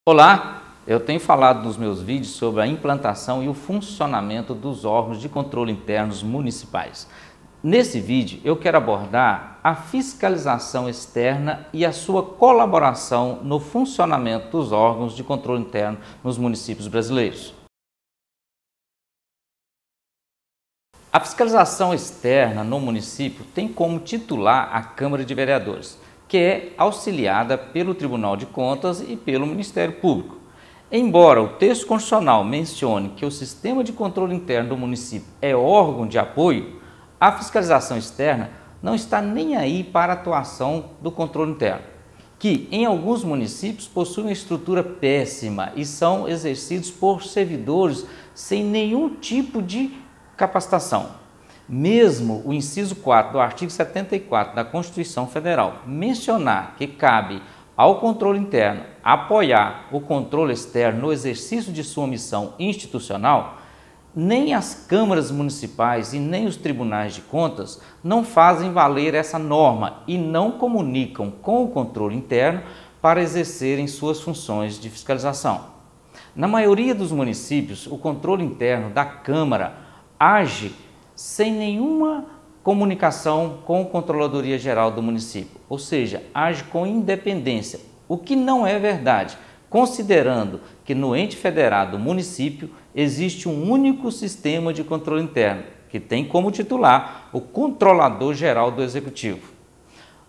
Olá, eu tenho falado nos meus vídeos sobre a implantação e o funcionamento dos órgãos de controle internos municipais. Nesse vídeo eu quero abordar a fiscalização externa e a sua colaboração no funcionamento dos órgãos de controle interno nos municípios brasileiros. A fiscalização externa no município tem como titular a Câmara de Vereadores, que é auxiliada pelo Tribunal de Contas e pelo Ministério Público. Embora o texto constitucional mencione que o sistema de controle interno do município é órgão de apoio, a fiscalização externa não está nem aí para a atuação do controle interno, que em alguns municípios possuem uma estrutura péssima e são exercidos por servidores sem nenhum tipo de capacitação. Mesmo o inciso 4 do artigo 74 da Constituição Federal mencionar que cabe ao controle interno apoiar o controle externo no exercício de sua missão institucional, nem as câmaras municipais e nem os tribunais de contas não fazem valer essa norma e não comunicam com o controle interno para exercerem suas funções de fiscalização. Na maioria dos municípios, o controle interno da Câmara age sem nenhuma comunicação com a Controladoria Geral do município, ou seja, age com independência, o que não é verdade, considerando que no ente federado município existe um único sistema de controle interno, que tem como titular o Controlador Geral do Executivo.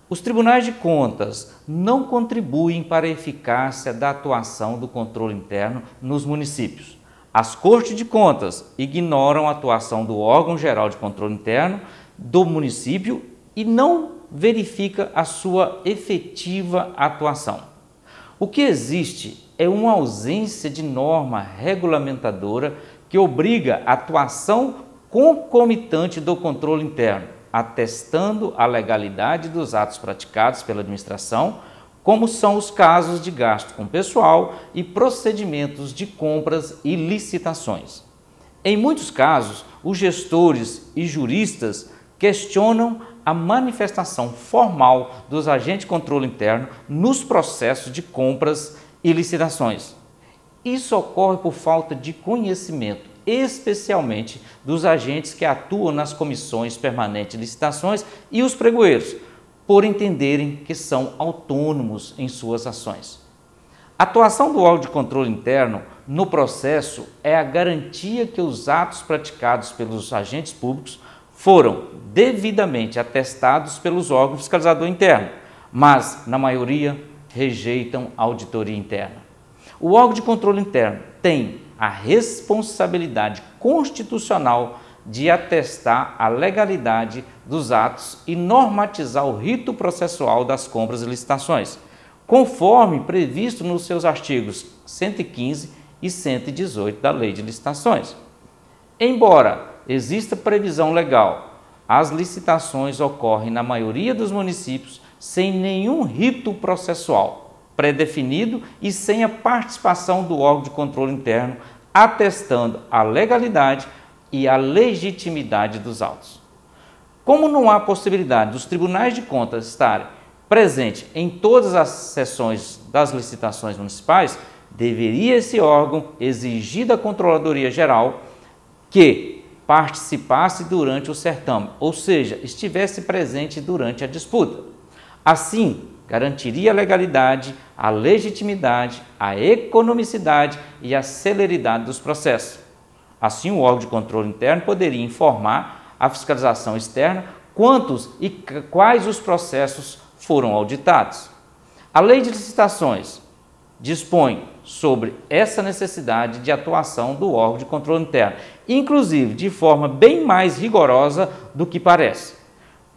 Os tribunais de contas não contribuem para a eficácia da atuação do controle interno nos municípios. As Cortes de Contas ignoram a atuação do órgão geral de controle interno do município e não verifica a sua efetiva atuação. O que existe é uma ausência de norma regulamentadora que obriga a atuação concomitante do controle interno, atestando a legalidade dos atos praticados pela administração, como são os casos de gasto com pessoal e procedimentos de compras e licitações. Em muitos casos, os gestores e juristas questionam a manifestação formal dos agentes de controle interno nos processos de compras e licitações. Isso ocorre por falta de conhecimento, especialmente dos agentes que atuam nas comissões permanentes de licitações e os pregoeiros, por entenderem que são autônomos em suas ações. A atuação do órgão de controle interno no processo é a garantia que os atos praticados pelos agentes públicos foram devidamente atestados pelos órgãos fiscalizador interno, mas, na maioria, rejeitam a auditoria interna. O órgão de controle interno tem a responsabilidade constitucional de atestar a legalidade dos atos e normatizar o rito processual das compras e licitações, conforme previsto nos seus artigos 115 e 118 da Lei de Licitações. Embora exista previsão legal, as licitações ocorrem na maioria dos municípios sem nenhum rito processual pré-definido e sem a participação do órgão de controle interno atestando a legalidade e a legitimidade dos autos. Como não há possibilidade dos tribunais de contas estarem presentes em todas as sessões das licitações municipais, deveria esse órgão exigir da Controladoria Geral que participasse durante o certame, ou seja, estivesse presente durante a disputa. Assim, garantiria a legalidade, a legitimidade, a economicidade e a celeridade dos processos. Assim, o órgão de controle interno poderia informar a fiscalização externa quantos e quais os processos foram auditados. A Lei de Licitações dispõe sobre essa necessidade de atuação do órgão de controle interno, inclusive de forma bem mais rigorosa do que parece.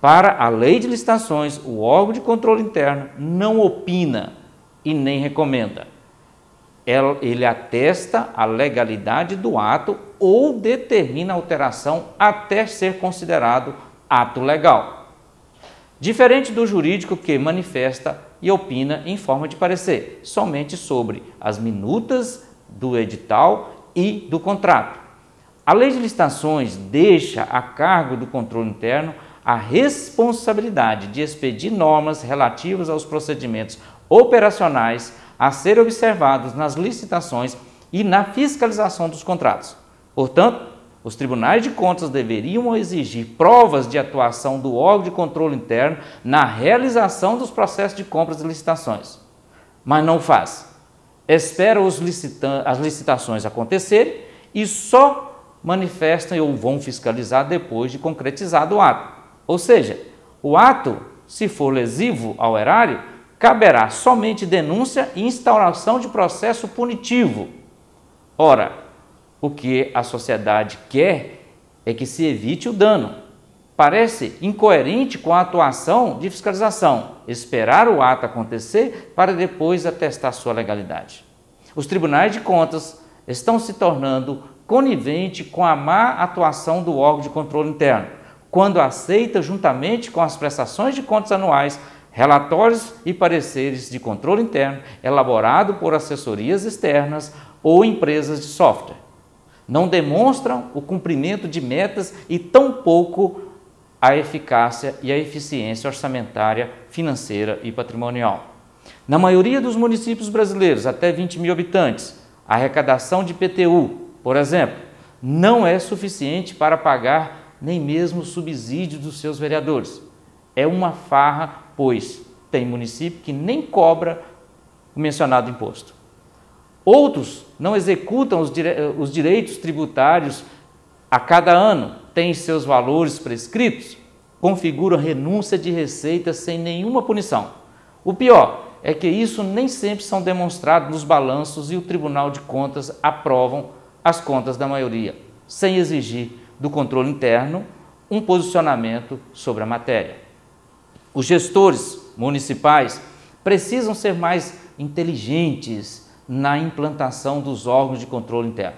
Para a Lei de Licitações, o órgão de controle interno não opina e nem recomenda. Ele atesta a legalidade do ato ou determina a alteração até ser considerado ato legal. Diferente do jurídico que manifesta e opina em forma de parecer, somente sobre as minutas do edital e do contrato. A Lei de Licitações deixa a cargo do controle interno a responsabilidade de expedir normas relativas aos procedimentos operacionais a serem observados nas licitações e na fiscalização dos contratos. Portanto, os tribunais de contas deveriam exigir provas de atuação do órgão de controle interno na realização dos processos de compras e licitações. Mas não faz. Espera as licitações acontecerem e só manifestam ou vão fiscalizar depois de concretizado o ato. Ou seja, o ato, se for lesivo ao erário, caberá somente denúncia e instauração de processo punitivo. Ora, o que a sociedade quer é que se evite o dano. Parece incoerente com a atuação de fiscalização, esperar o ato acontecer para depois atestar sua legalidade. Os tribunais de contas estão se tornando coniventes com a má atuação do órgão de controle interno, quando aceita, juntamente com as prestações de contas anuais, relatórios e pareceres de controle interno elaborados por assessorias externas ou empresas de software. Não demonstram o cumprimento de metas e tampouco a eficácia e a eficiência orçamentária, financeira e patrimonial. Na maioria dos municípios brasileiros, até 20 mil habitantes, a arrecadação de IPTU, por exemplo, não é suficiente para pagar nem mesmo o subsídio dos seus vereadores. É uma farra, pois tem município que nem cobra o mencionado imposto. Outros não executam os direitos tributários a cada ano, têm seus valores prescritos, configuram renúncia de receitas sem nenhuma punição. O pior é que isso nem sempre são demonstrados nos balanços e o Tribunal de Contas aprovam as contas da maioria, sem exigir do controle interno um posicionamento sobre a matéria. Os gestores municipais precisam ser mais inteligentes na implantação dos órgãos de controle interno.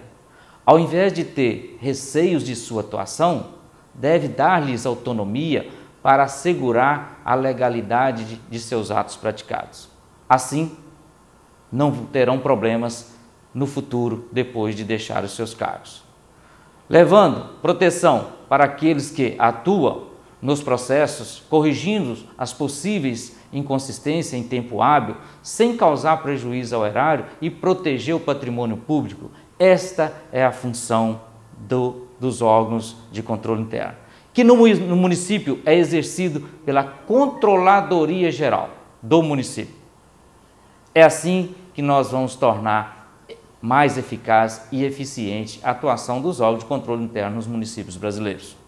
Ao invés de ter receios de sua atuação, deve dar-lhes autonomia para assegurar a legalidade de seus atos praticados. Assim, não terão problemas no futuro depois de deixar os seus cargos. Levando proteção para aqueles que atuam nos processos, corrigindo as possíveis inconsistências em tempo hábil, sem causar prejuízo ao erário e proteger o patrimônio público. Esta é a função dos órgãos de controle interno, que no município é exercido pela Controladoria Geral do município. É assim que nós vamos tornar mais eficaz e eficiente a atuação dos órgãos de controle interno nos municípios brasileiros.